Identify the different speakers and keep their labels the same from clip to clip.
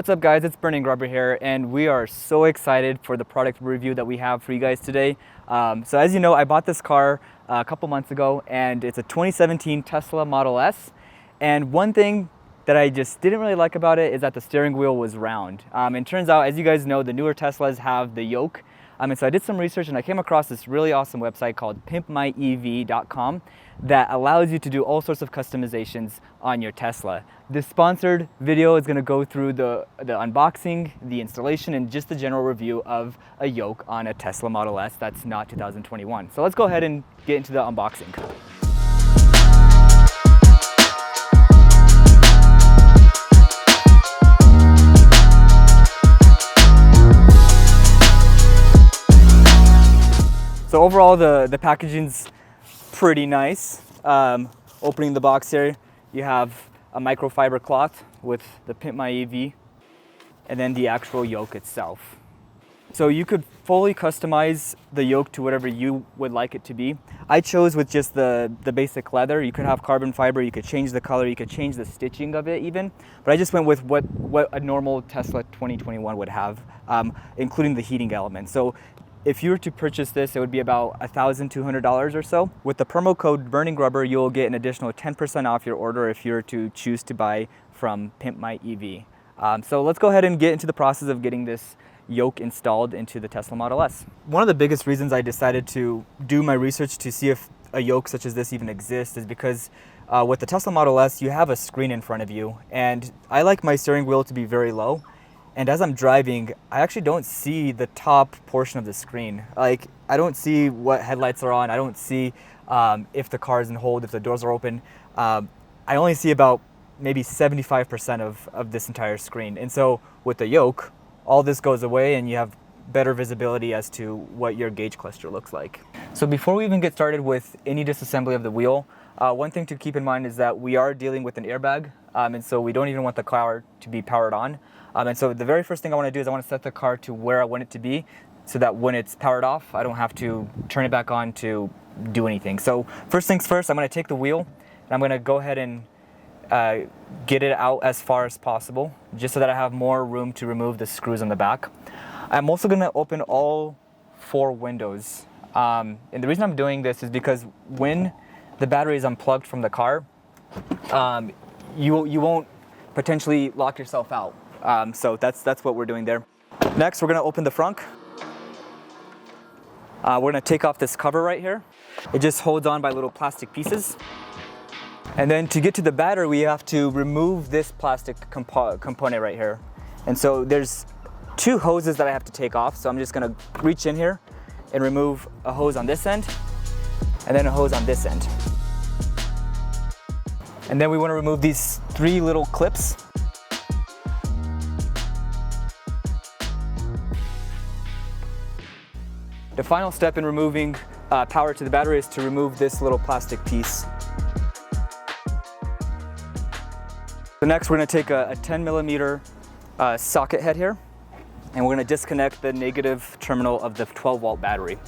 Speaker 1: What's up guys, it's Burning Rubber here, and we are so excited for the product review that we have for you guys today. So as you know, I bought this car a couple months ago, and it's a 2017 Tesla Model S. And one thing that I just didn't really like about it is that the steering wheel was round. And turns out, as you guys know, the newer Teslas have the Yoke. And so I did some research and I came across this really awesome website called PimpMyEV.com that allows you to do all sorts of customizations on your Tesla. This sponsored video is going to go through the unboxing, the installation, and just the general review of a Yoke on a Tesla Model S that's not 2021. So let's go ahead and get into the unboxing. So overall, the packaging's pretty nice. Opening the box here, you have a microfiber cloth with the PimpMyEV and then the actual Yoke itself. So you could fully customize the Yoke to whatever you would like it to be. I chose with just the basic leather. You could have carbon fiber, you could change the color, you could change the stitching of it even. But I just went with what a normal Tesla 2021 would have, including the heating element. So if you were to purchase this, it would be about $1,200 or so. With the promo code Burning Rubber, you'll get an additional 10% off your order if you were to choose to buy from PimpMyEV. So let's go ahead and get into the process of getting this Yoke installed into the Tesla Model S. One of the biggest reasons I decided to do my research to see if a Yoke such as this even exists is because with the Tesla Model S, you have a screen in front of you, and I like my steering wheel to be very low. And as I'm driving, I actually don't see the top portion of the screen. Like, I don't see what headlights are on. I don't see if the car is in hold, if the doors are open. I only see about maybe 75% of this entire screen. And so with the Yoke, all this goes away and you have better visibility as to what your gauge cluster looks like. So before we even get started with any disassembly of the wheel, one thing to keep in mind is that we are dealing with an airbag. And so we don't even want the car to be powered on. And so the very first thing I want to do is I want to set the car to where I want it to be so that when it's powered off, I don't have to turn it back on to do anything. So first things first, I'm going to take the wheel and I'm going to go ahead and get it out as far as possible, just so that I have more room to remove the screws on the back. I'm also going to open all 4 windows. And the reason I'm doing this is because when the battery is unplugged from the car, you won't potentially lock yourself out. So that's what we're doing there. Next, we're going to open the frunk. We're going to take off this cover right here. It just holds on by little plastic pieces. And then to get to the battery, we have to remove this plastic component right here. And so there's 2 hoses that I have to take off. So I'm just going to reach in here and remove a hose on this end and then a hose on this end. And then we want to remove these 3 little clips. The final step in removing power to the battery is to remove this little plastic piece. So next we're going to take a 10mm socket head here, and we're going to disconnect the negative terminal of the 12-volt battery.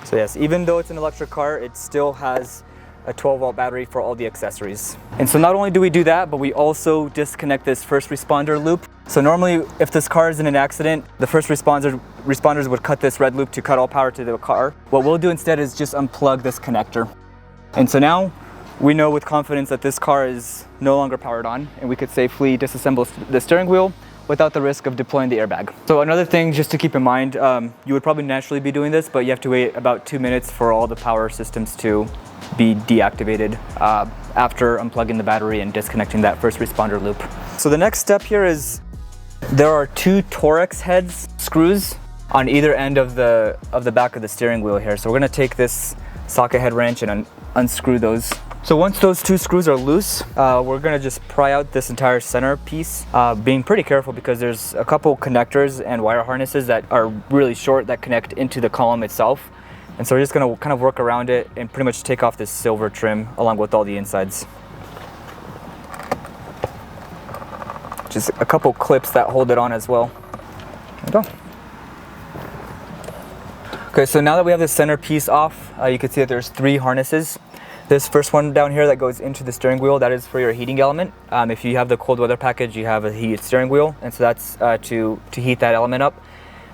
Speaker 1: So yes, even though it's an electric car, it still has a 12-volt battery for all the accessories. And so not only do we do that, but we also disconnect this first responder loop. So normally, if this car is in an accident, the first responders would cut this red loop to cut all power to the car. What we'll do instead is just unplug this connector. And so now we know with confidence that this car is no longer powered on, and we could safely disassemble the steering wheel without the risk of deploying the airbag. So another thing just to keep in mind, you would probably naturally be doing this, but you have to wait about 2 minutes for all the power systems to be deactivated after unplugging the battery and disconnecting that first responder loop. So the next step here is there are 2 Torx heads screws on either end of the back of the steering wheel here. So we're going to take this socket head wrench and unscrew those. So once those 2 screws are loose, we're going to just pry out this entire center piece, being pretty careful because there's a couple connectors and wire harnesses that are really short that connect into the column itself. And so we're just going to kind of work around it and pretty much take off this silver trim along with all the insides. Just a couple clips that hold it on as well. There we go. Okay, so now that we have the center piece off, you can see that there's 3 harnesses. This first one down here that goes into the steering wheel, that is for your heating element. If you have the cold weather package, you have a heated steering wheel, and so that's to heat that element up.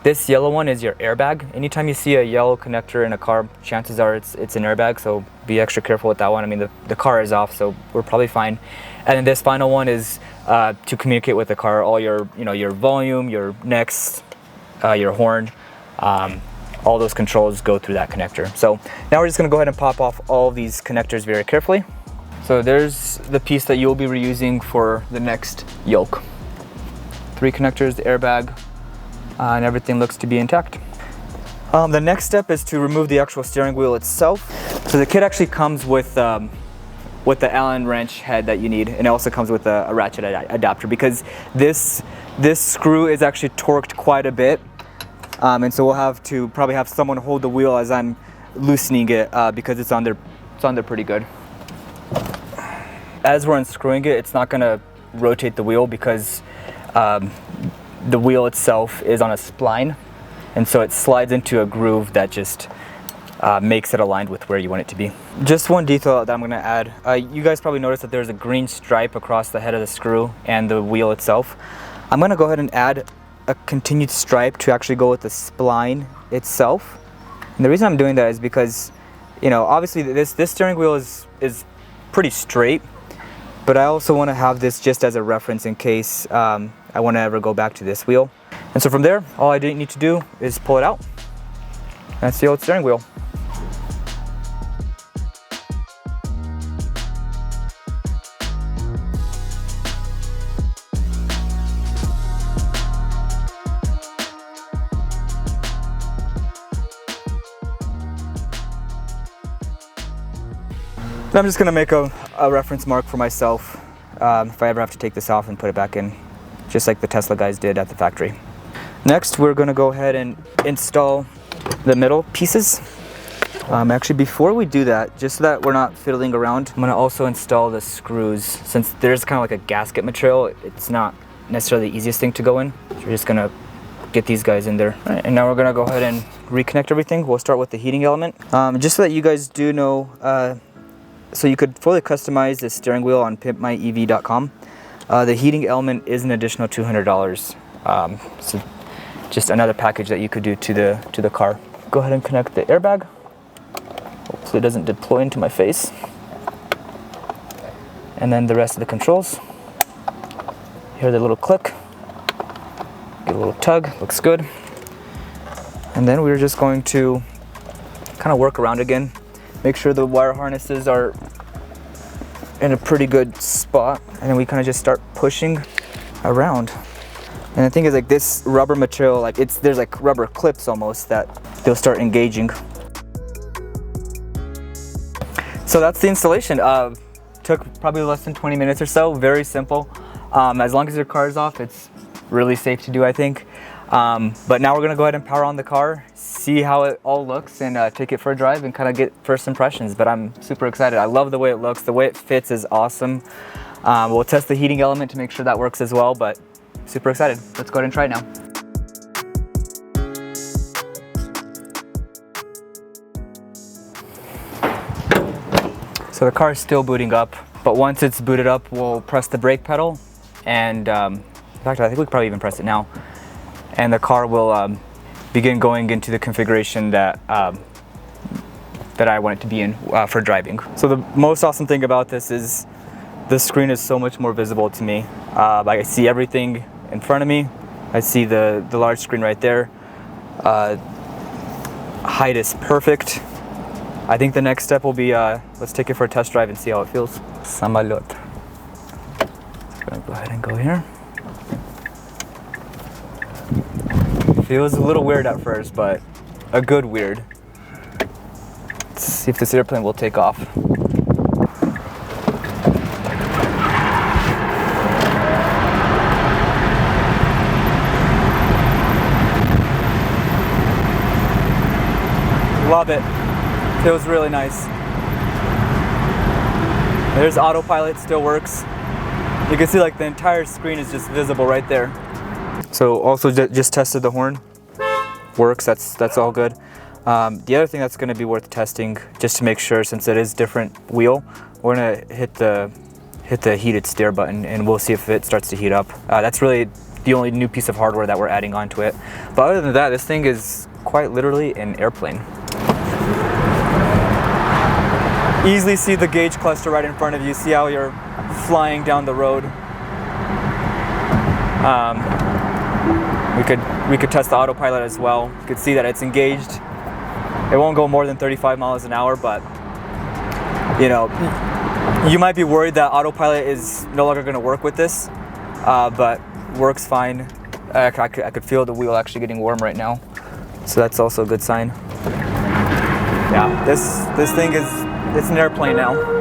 Speaker 1: This yellow one is your airbag. Anytime you see a yellow connector in a car, chances are it's an airbag, so be extra careful with that one. I mean, the car is off, so we're probably fine. And then this final one is to communicate with the car, all your, your volume, your NEX, your horn, all those controls go through that connector. So now we're just gonna go ahead and pop off all of these connectors very carefully. So there's the piece that you'll be reusing for the next yoke. 3 connectors, the airbag, and everything looks to be intact. The next step is to remove the actual steering wheel itself. So the kit actually comes with the Allen wrench head that you need, and it also comes with a ratchet adapter, because this screw is actually torqued quite a bit. And so we'll have to probably have someone hold the wheel as I'm loosening it because it's on there pretty good. As we're unscrewing it, it's not gonna rotate the wheel because the wheel itself is on a spline, and so it slides into a groove that just makes it aligned with where you want it to be. Just one detail that I'm gonna add. You guys probably noticed that there's a green stripe across the head of the screw and the wheel itself. I'm gonna go ahead and add a continued stripe to actually go with the spline itself. And the reason I'm doing that is because, obviously this steering wheel is pretty straight, but I also want to have this just as a reference in case I want to ever go back to this wheel. And so from there, all I need to do is pull it out. That's the old steering wheel. I'm just gonna make a reference mark for myself if I ever have to take this off and put it back in, just like the Tesla guys did at the factory. Next, we're gonna go ahead and install the middle pieces. Actually, before we do that, just so that we're not fiddling around, I'm gonna also install the screws. Since there's kind of like a gasket material, it's not necessarily the easiest thing to go in. So we're just gonna get these guys in there. All right, and now we're gonna go ahead and reconnect everything. We'll start with the heating element. Just so that you guys do know, so you could fully customize the steering wheel on PimpMyEV.com. The heating element is an additional $200. So just another package that you could do to the car. Go ahead and connect the airbag. Hopefully it doesn't deploy into my face. And then the rest of the controls. Hear the little click. Get a little tug, looks good. And then we're just going to kind of work around again. Make sure the wire harnesses are in a pretty good spot, and then we kind of just start pushing around. And the thing is, like, this rubber material, like there's like rubber clips almost that they'll start engaging. So that's the installation. Took probably less than 20 minutes or so. Very simple. As long as your car is off, it's really safe to do, I think. But now we're gonna go ahead and power on the car, see how it all looks, and take it for a drive and kind of get first impressions. But I'm super excited. I love the way it looks. The way it fits is awesome. We'll test the heating element to make sure that works as well, but super excited. Let's go ahead and try it now. So the car is still booting up, but once it's booted up, we'll press the brake pedal, and in fact, I think we could probably even press it now. And the car will begin going into the configuration that that I want it to be in for driving. So the most awesome thing about this is the screen is so much more visible to me. I see everything in front of me. I see the large screen right there. Height is perfect. I think the next step will be let's take it for a test drive and see how it feels. Samalot. I'm gonna go ahead and go here. Feels a little weird at first, but a good weird. Let's see if this airplane will take off. Love it. Feels really nice. There's autopilot, still works. You can see like the entire screen is just visible right there. So also just tested the horn. Works, that's all good. The other thing that's going to be worth testing, just to make sure, since it is different wheel, we're going to hit the heated steer button, and we'll see if it starts to heat up. That's really the only new piece of hardware that we're adding onto it. But other than that, this thing is quite literally an airplane. Easily see the gauge cluster right in front of you. See how you're flying down the road. We could test the autopilot as well. You could see that it's engaged. It won't go more than 35 miles an hour, but you know, you might be worried that autopilot is no longer going to work with this, but works fine. I could feel the wheel actually getting warm right now, so that's also a good sign. Yeah, this thing it's an airplane now.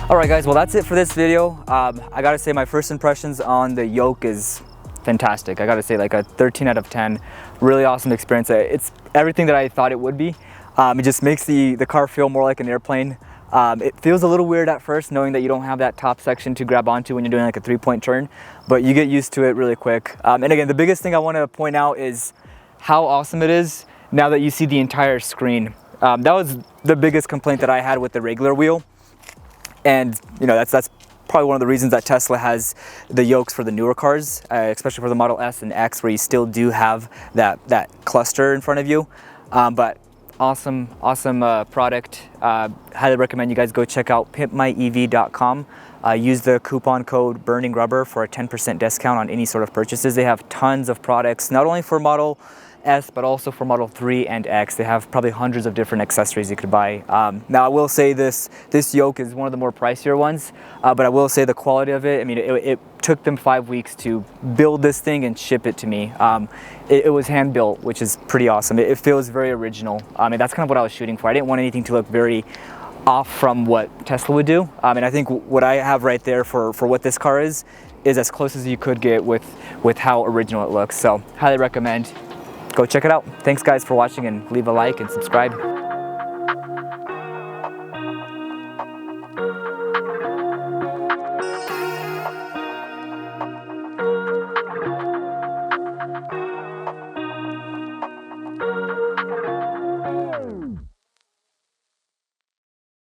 Speaker 1: Alright guys, well that's it for this video. I gotta say my first impressions on the Yoke is fantastic. I gotta say, like a 13 out of 10. Really awesome experience. It's everything that I thought it would be. It just makes the car feel more like an airplane. It feels a little weird at first knowing that you don't have that top section to grab onto when you're doing like a 3-point turn, but you get used to it really quick. And again, the biggest thing I want to point out is how awesome it is now that you see the entire screen. That was the biggest complaint that I had with the regular wheel. And you know, that's probably one of the reasons that Tesla has the Yokes for the newer cars, especially for the Model S and X, where you still do have that cluster in front of you. But awesome product. Highly recommend you guys go check out PimpMyEV.com. Use the coupon code Burning Rubber for a 10% discount on any sort of purchases. They have tons of products, not only for Model S, but also for Model 3 and X. They have probably hundreds of different accessories you could buy. Now I will say this Yoke is one of the more pricier ones, but I will say the quality of it, I mean, it took them 5 weeks to build this thing and ship it to me. It was hand built, which is pretty awesome. It feels very original. I mean, that's kind of what I was shooting for. I didn't want anything to look very off from what Tesla would do. And I think what I have right there for what this car is as close as you could get with how original it looks. So highly recommend. Go check it out. Thanks guys for watching, and leave a like and subscribe.